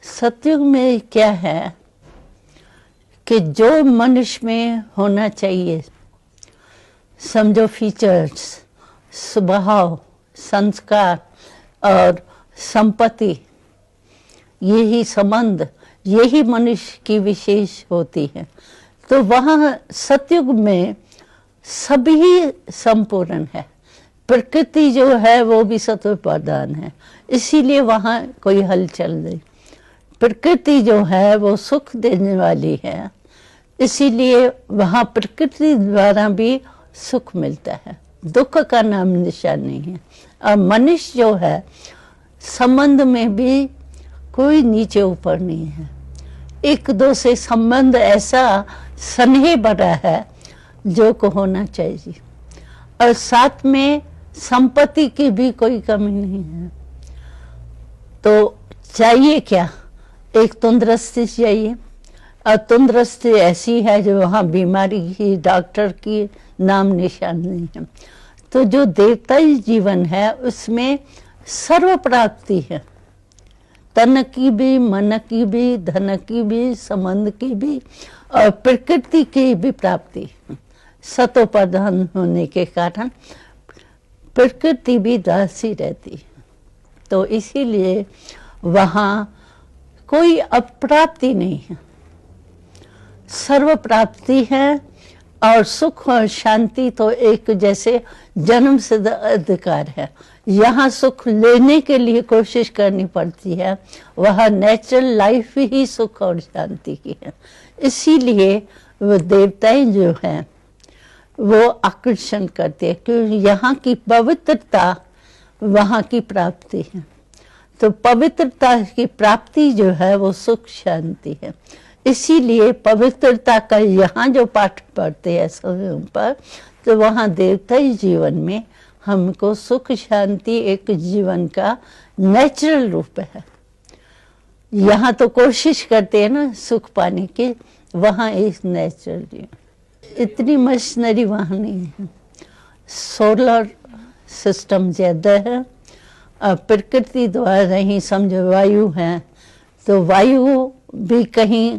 सतयुग में क्या है कि जो मनुष्य में होना चाहिए, समझो फीचर्स, स्वभाव, संस्कार और संपत्ति, यही संबंध, यही मनुष्य की विशेष होती है। तो वहाँ सतयुग में सभी संपूर्ण है। प्रकृति जो है वो भी सत्व प्रधान है, इसीलिए वहाँ कोई हलचल नहीं। प्रकृति जो है वो सुख देने वाली है, इसीलिए वहाँ प्रकृति द्वारा भी सुख मिलता है, दुख का नाम निशान नहीं है। और मनुष्य जो है संबंध में भी कोई नीचे ऊपर नहीं है, एक दो से संबंध ऐसा स्नेह भरा है जो को होना चाहिए। और साथ में संपत्ति की भी कोई कमी नहीं है। तो चाहिए क्या? एक तंदुरुस्ती चाहिए, और तंदुरुस्ती ऐसी है जो वहाँ बीमारी की, डॉक्टर की नाम निशान नहीं है। तो जो देवताई जीवन है उसमें सर्व प्राप्ति है, तन की भी, मन की भी, धन की भी, संबंध की भी और प्रकृति की भी प्राप्ति। सतो प्रधान होने के कारण प्रकृति भी दासी रहती है। तो इसीलिए वहाँ कोई अप्राप्ति नहीं है, सर्व प्राप्ति है। और सुख और शांति तो एक जैसे जन्म सिद्ध अधिकार है। यहाँ सुख लेने के लिए कोशिश करनी पड़ती है, वह नेचुरल लाइफ ही सुख और शांति की है। इसीलिए वो देवताएं जो हैं वो आकर्षण करते हैं, क्योंकि यहाँ की पवित्रता वहाँ की प्राप्ति है। तो पवित्रता की प्राप्ति जो है वो सुख शांति है। इसीलिए पवित्रता का यहाँ जो पाठ पढ़ते हैं समय पर, तो वहाँ देवताई जीवन में हमको सुख शांति एक जीवन का नेचुरल रूप है। यहाँ तो कोशिश करते हैं ना सुख पाने की, वहाँ एक नेचुरल, इतनी मशीनरी वहाँ नहीं है। सोलर सिस्टम ज़्यादा है और प्रकृति द्वारा ही, समझो वायु है, तो वायु भी कहीं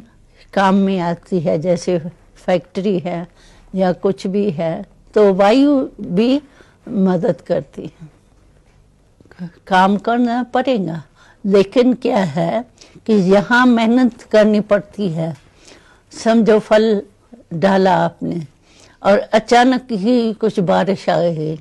काम में आती है, जैसे फैक्ट्री है या कुछ भी है, तो वायु भी मदद करती है। काम करना पड़ेगा, लेकिन क्या है कि यहाँ मेहनत करनी पड़ती है। समझो फल डाला आपने और अचानक ही कुछ बारिश आ गई,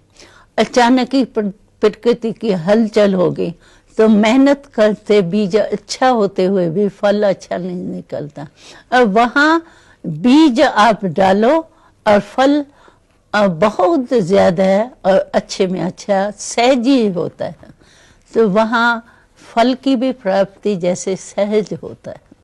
अचानक ही प्रकृति की हलचल हो गई, तो मेहनत करते बीज अच्छा होते हुए भी फल अच्छा नहीं निकलता। और वहाँ बीज आप डालो और फल बहुत ज़्यादा है और अच्छे में अच्छा सहज ही होता है। तो वहाँ फल की भी प्राप्ति जैसे सहज होता है।